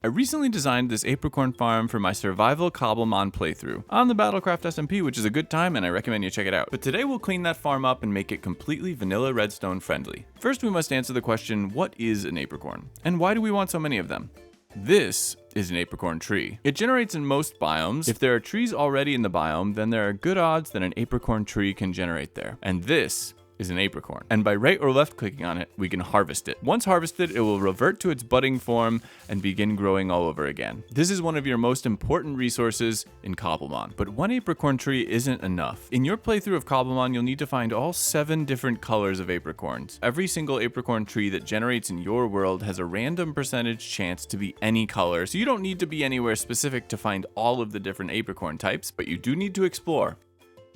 I recently designed this Apricorn farm for my survival Cobblemon playthrough on the Battlecraft SMP, which is a good time and I recommend you check it out. But today we'll clean that farm up and make it completely vanilla redstone friendly. First we must answer the question, what is an Apricorn? And why do we want so many of them? This is an Apricorn tree. It generates in most biomes. If there are trees already in the biome, then there are good odds that an Apricorn tree can generate there. And this is an Apricorn. And by right or left clicking on it, we can harvest it. Once harvested, it will revert to its budding form and begin growing all over again. This is one of your most important resources in Cobblemon. But one Apricorn tree isn't enough. In your playthrough of Cobblemon, you'll need to find all 7 different colors of Apricorns. Every single Apricorn tree that generates in your world has a random percentage chance to be any color, so you don't need to be anywhere specific to find all of the different Apricorn types, but you do need to explore.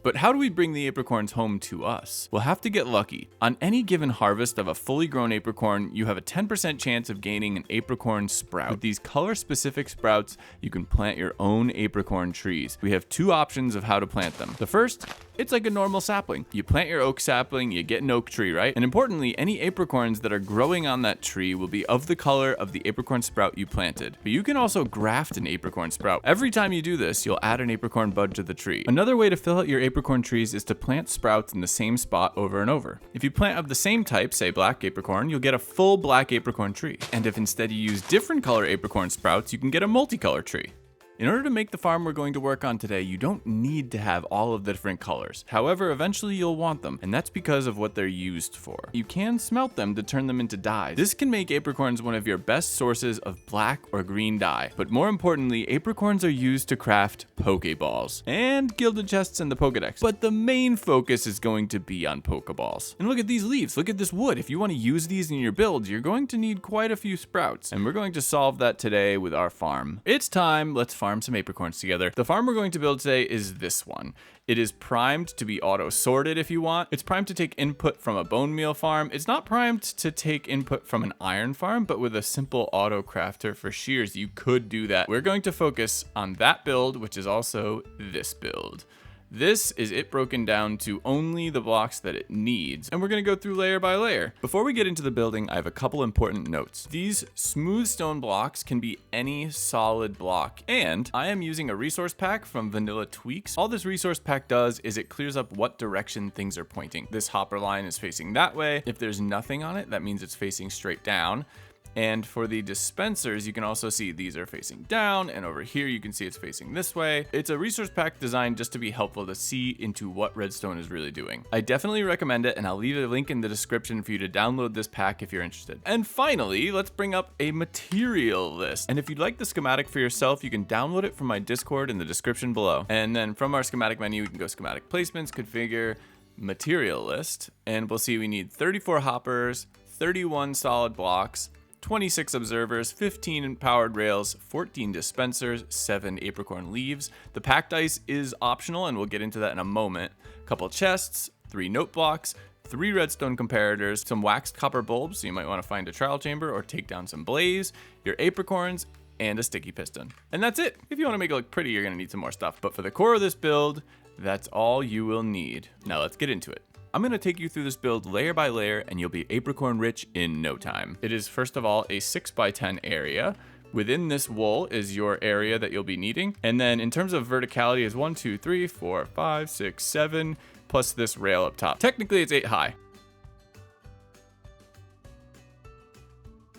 But how do we bring the Apricorns home to us? We'll have to get lucky. On any given harvest of a fully grown Apricorn, you have a 10% chance of gaining an Apricorn sprout. With these color-specific sprouts, you can plant your own Apricorn trees. We have 2 options of how to plant them. The first, it's like a normal sapling. You plant your oak sapling, you get an oak tree, right? And importantly, any Apricorns that are growing on that tree will be of the color of the Apricorn sprout you planted. But you can also graft an Apricorn sprout. Every time you do this, you'll add an Apricorn bud to the tree. Another way to fill out your Apricorn trees is to plant sprouts in the same spot over and over. If you plant of the same type, say black Apricorn, you'll get a full black Apricorn tree. And if instead you use different color Apricorn sprouts, you can get a multicolor tree. In order to make the farm we're going to work on today, you don't need to have all of the different colors. However, eventually you'll want them, and that's because of what they're used for. You can smelt them to turn them into dyes. This can make Apricorns one of your best sources of black or green dye. But more importantly, Apricorns are used to craft Pokéballs and Gilded chests in the Pokédex. But the main focus is going to be on Pokéballs. And look at these leaves, look at this wood. If you want to use these in your build, you're going to need quite a few sprouts. And we're going to solve that today with our farm. It's time, let's farm some Apricorns together. The farm we're going to build today is this one. It is primed to be auto sorted if you want. It's primed to take input from a bone meal farm. It's not primed to take input from an iron farm, but with a simple auto crafter for shears, you could do that. We're going to focus on that build, which is also this build. This is it broken down to only the blocks that it needs, and we're going to go through layer by layer. Before we get into the building, I have a couple important notes. These smooth stone blocks can be any solid block, and I am using a resource pack from Vanilla Tweaks. All this resource pack does is it clears up what direction things are pointing. This hopper line is facing that way. If there's nothing on it, that means it's facing straight down. And for the dispensers, you can also see these are facing down, and over here you can see it's facing this way. It's a resource pack designed just to be helpful to see into what Redstone is really doing. I definitely recommend it, and I'll leave a link in the description for you to download this pack if you're interested. And finally, let's bring up a material list. And if you'd like the schematic for yourself, you can download it from my Discord in the description below. And then from our schematic menu, you can go schematic placements, configure, material list, and we'll see we need 34 hoppers, 31 solid blocks, 26 observers, 15 powered rails, 14 dispensers, 7 Apricorn leaves. The packed ice is optional, and we'll get into that in a moment. A couple chests, 3 note blocks, 3 redstone comparators, some waxed copper bulbs, so you might want to find a trial chamber or take down some blaze, your Apricorns, and a sticky piston. And that's it. If you want to make it look pretty, you're going to need some more stuff. But for the core of this build, that's all you will need. Now let's get into it. I'm going to take you through this build layer by layer, and you'll be Apricorn rich in no time. It is first of all a 6x10 area. Within this wool is your area that you'll be needing. And then in terms of verticality is 1, 2, 3, 4, 5, 6, 7, plus this rail up top. Technically it's 8 high.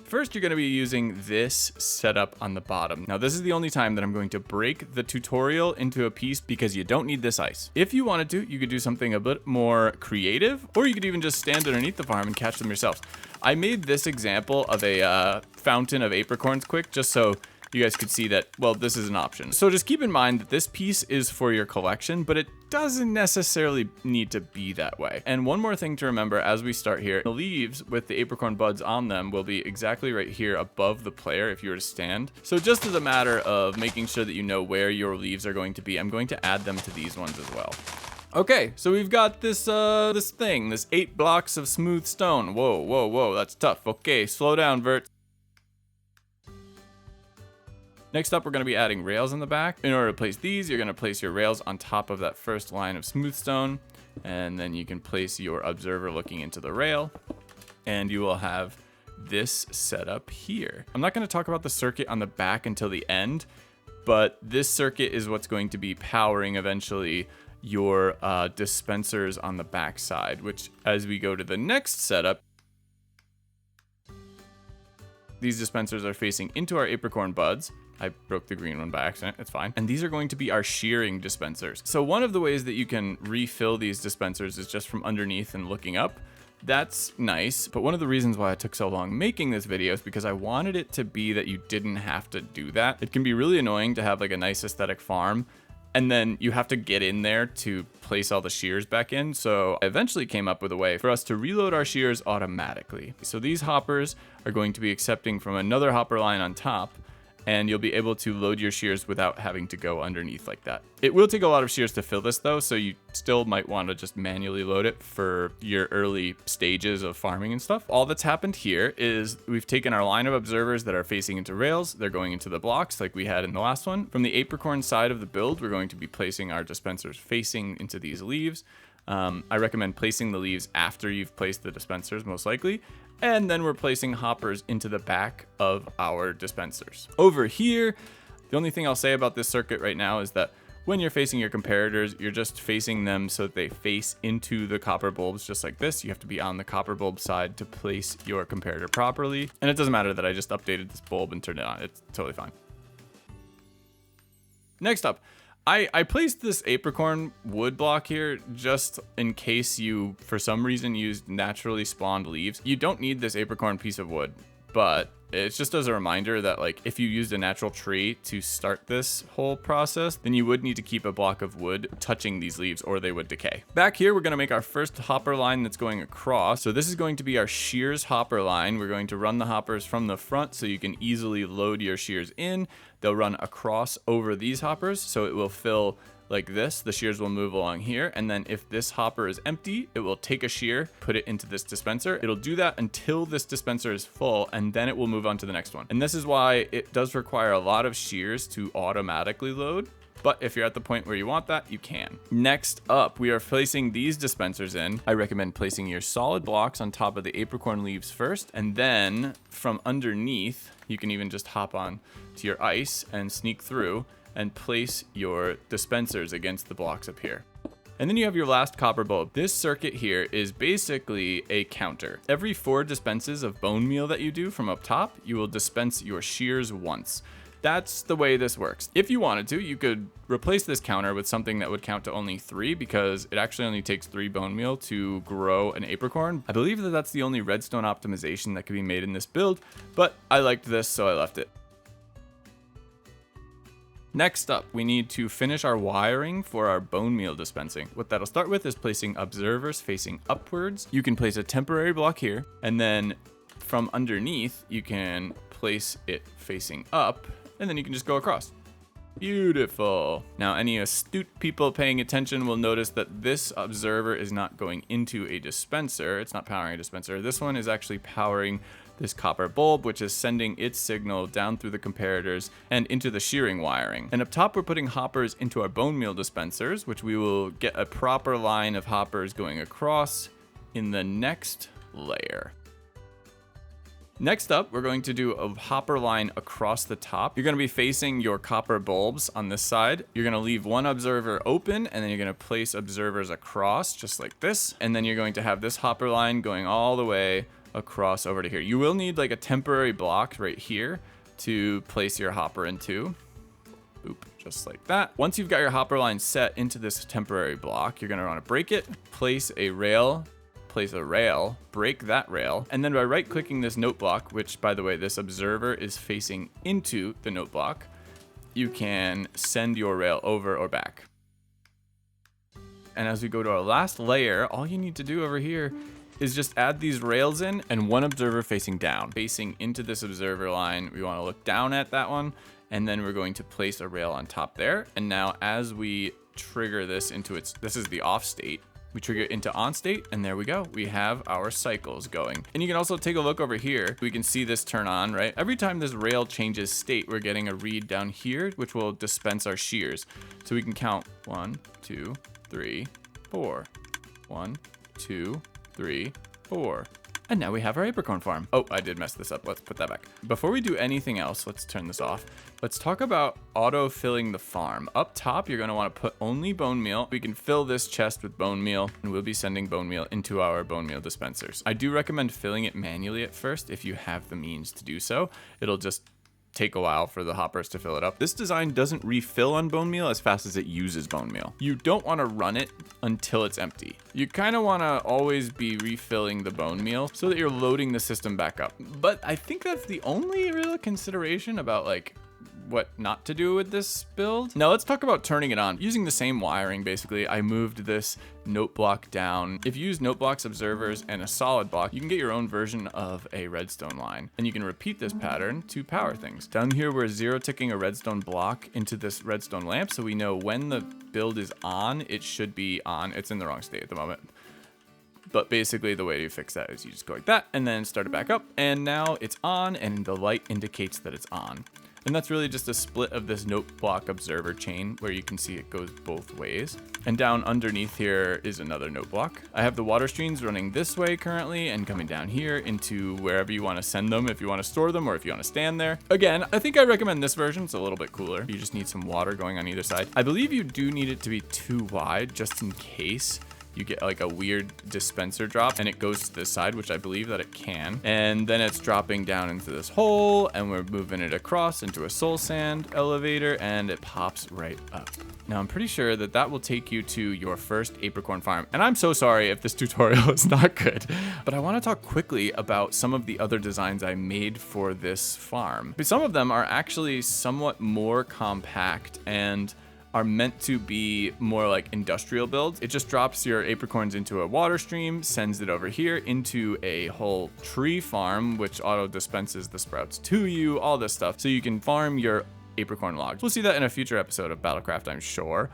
First, you're going to be using this setup on the bottom. Now, this is the only time that I'm going to break the tutorial into a piece because you don't need this ice. If you wanted to, you could do something a bit more creative, or you could even just stand underneath the farm and catch them yourselves. I made this example of a fountain of Apricorns quick, just so you guys could see that, well, this is an option. So just keep in mind that this piece is for your collection, but it doesn't necessarily need to be that way. And one more thing to remember as we start here, the leaves with the Apricorn buds on them will be exactly right here above the player if you were to stand. So just as a matter of making sure that you know where your leaves are going to be, I'm going to add them to these ones as well. Okay, so we've got this 8 blocks of smooth stone. Whoa, whoa, whoa, that's tough. Okay, slow down, Vert. Next up, we're going to be adding rails in the back. In order to place these, you're going to place your rails on top of that first line of smooth stone, and then you can place your observer looking into the rail, and you will have this setup here. I'm not going to talk about the circuit on the back until the end, but this circuit is what's going to be powering eventually your dispensers on the back side, which as we go to the next setup, these dispensers are facing into our Apricorn buds. I broke the green one by accident, it's fine. And these are going to be our shearing dispensers. So one of the ways that you can refill these dispensers is just from underneath and looking up. That's nice, but one of the reasons why it took so long making this video is because I wanted it to be that you didn't have to do that. It can be really annoying to have like a nice aesthetic farm, and then you have to get in there to place all the shears back in. So I eventually came up with a way for us to reload our shears automatically. So these hoppers are going to be accepting from another hopper line on top, and you'll be able to load your shears without having to go underneath like that. It will take a lot of shears to fill this though, so you still might want to just manually load it for your early stages of farming and stuff. All that's happened here is we've taken our line of observers that are facing into rails, they're going into the blocks like we had in the last one. From the Apricorn side of the build, we're going to be placing our dispensers facing into these leaves. I recommend placing the leaves after you've placed the dispensers, most likely. And then we're placing hoppers into the back of our dispensers. Over here, the only thing I'll say about this circuit right now is that when you're facing your comparators, you're just facing them so that they face into the copper bulbs just like this. You have to be on the copper bulb side to place your comparator properly. And it doesn't matter that I just updated this bulb and turned it on. It's totally fine. Next up, I placed this Apricorn wood block here just in case you, for some reason, used naturally spawned leaves. You don't need this Apricorn piece of wood, but it's just as a reminder that like if you used a natural tree to start this whole process, then you would need to keep a block of wood touching these leaves or they would decay. Back here, we're going to make our first hopper line that's going across. So this is going to be our shears hopper line. We're going to run the hoppers from the front so you can easily load your shears in. They'll run across over these hoppers, so it will fill like this. The shears will move along here, and then if this hopper is empty, it will take a shear, put it into this dispenser. It'll do that until this dispenser is full, and then it will move on to the next one. And this is why it does require a lot of shears to automatically load. But if you're at the point where you want that, you can. Next up, we are placing these dispensers in. I recommend placing your solid blocks on top of the Apricorn leaves first, and then from underneath, you can even just hop on to your ice and sneak through and place your dispensers against the blocks up here. And then you have your last copper bulb. This circuit here is basically a counter. Every 4 dispenses of bone meal that you do from up top, you will dispense your shears once. That's the way this works. If you wanted to, you could replace this counter with something that would count to only 3 because it actually only takes 3 bone meal to grow an Apricorn. I believe that that's the only redstone optimization that could be made in this build, but I liked this, so I left it. Next up, we need to finish our wiring for our bone meal dispensing. What that'll start with is placing observers facing upwards. You can place a temporary block here, and then from underneath, you can place it facing up, and then you can just go across. Beautiful. Now, any astute people paying attention will notice that this observer is not going into a dispenser. It's not powering a dispenser. This one is actually powering this copper bulb, which is sending its signal down through the comparators and into the shearing wiring. And up top, we're putting hoppers into our bone meal dispensers, which we will get a proper line of hoppers going across in the next layer. Next up, we're going to do a hopper line across the top. You're going to be facing your copper bulbs on this side. You're going to leave one observer open, and then you're going to place observers across just like this. And then you're going to have this hopper line going all the way across over to here. You will need like a temporary block right here to place your hopper into. Oop, just like that. Once you've got your hopper line set into this temporary block, you're going to want to break it, place a rail, break that rail, and then by right-clicking this note block, which by the way, this observer is facing into the note block, you can send your rail over or back. And as we go to our last layer, all you need to do over here is just add these rails in and one observer facing down. Facing into this observer line, we want to look down at that one, and then we're going to place a rail on top there. And now as we trigger this into this is the off state, we trigger it into on state, and there we go. We have our cycles going. And you can also take a look over here. We can see this turn on, right? Every time this rail changes state, we're getting a read down here, which will dispense our shears. So we can count 1, 2, 3, 4. 1, 2, 3, 4. And now we have our Apricorn farm. Oh, I did mess this up. Let's put that back. Before we do anything else, let's turn this off. Let's talk about auto-filling the farm. Up top, you're gonna wanna put only bone meal. We can fill this chest with bone meal, and we'll be sending bone meal into our bone meal dispensers. I do recommend filling it manually at first if you have the means to do so. It'll just take a while for the hoppers to fill it up. This design doesn't refill on bone meal as fast as it uses bone meal. You don't want to run it until it's empty. You kind of want to always be refilling the bone meal so that you're loading the system back up. But I think that's the only real consideration about like what not to do with this build. Now let's talk about turning it on. Using the same wiring, basically, I moved this note block down. If you use note blocks, observers, and a solid block, you can get your own version of a redstone line. And you can repeat this pattern to power things. Down here, we're zero ticking a redstone block into this redstone lamp, so we know when the build is on, it should be on. It's in the wrong state at the moment. But basically the way to fix that is you just go like that and then start it back up. And now it's on and the light indicates that it's on. And that's really just a split of this note block observer chain where you can see it goes both ways. And down underneath here is another note block. I have the water streams running this way currently and coming down here into wherever you want to send them, if you want to store them or if you want to stand there. Again, I think I recommend this version. It's a little bit cooler. You just need some water going on either side. I believe you do need it to be too wide just in case you get like a weird dispenser drop and it goes to this side, which I believe that it can. And then it's dropping down into this hole and we're moving it across into a soul sand elevator and it pops right up. Now I'm pretty sure that that will take you to your first Apricorn farm. And I'm so sorry if this tutorial is not good, but I want to talk quickly about some of the other designs I made for this farm. Some of them are actually somewhat more compact and are meant to be more like industrial builds. It just drops your apricorns into a water stream, sends it over here into a whole tree farm, which auto dispenses the sprouts to you, all this stuff. So you can farm your apricorn logs. We'll see that in a future episode of Battlecraft, I'm sure.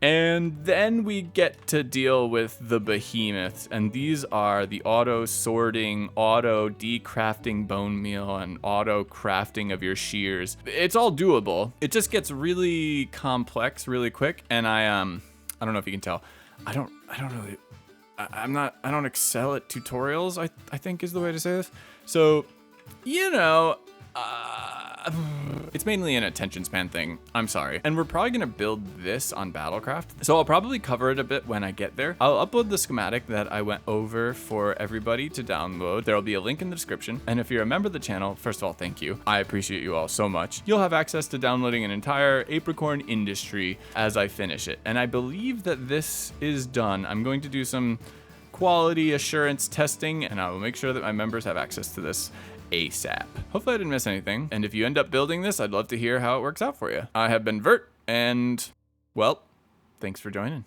And then we get to deal with the behemoths, and these are the auto sorting, auto decrafting bone meal, and auto crafting of your shears. It's all doable. It just gets really complex really quick, and I don't know if you can tell. I don't excel at tutorials, I think is the way to say this. So, you know, it's mainly an attention span thing. I'm sorry. And we're probably gonna build this on Battlecraft. So I'll probably cover it a bit when I get there. I'll upload the schematic that I went over for everybody to download. There'll be a link in the description. And if you're a member of the channel, first of all, thank you. I appreciate you all so much. You'll have access to downloading an entire Apricorn industry as I finish it. And I believe that this is done. I'm going to do some quality assurance testing and I will make sure that my members have access to this ASAP. Hopefully I didn't miss anything. And if you end up building this, I'd love to hear how it works out for you. I have been Vert, and well, thanks for joining.